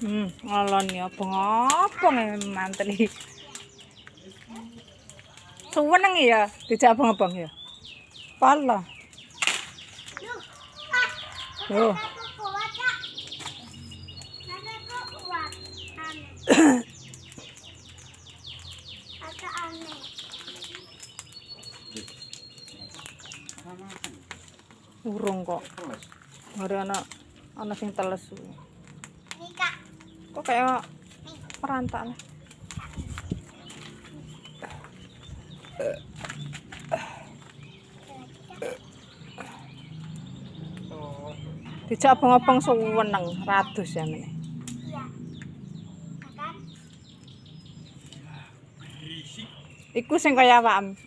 Ngalon ya abang-abang mantri. Suweneng ya dijak abang-abang ya. Pala. Yo. Urung kok. Hari ana sing teles. Kok kayak perantak nih. Dijak abang-abang suweneng ratus ya meneh. Iku sing kaya awakmu.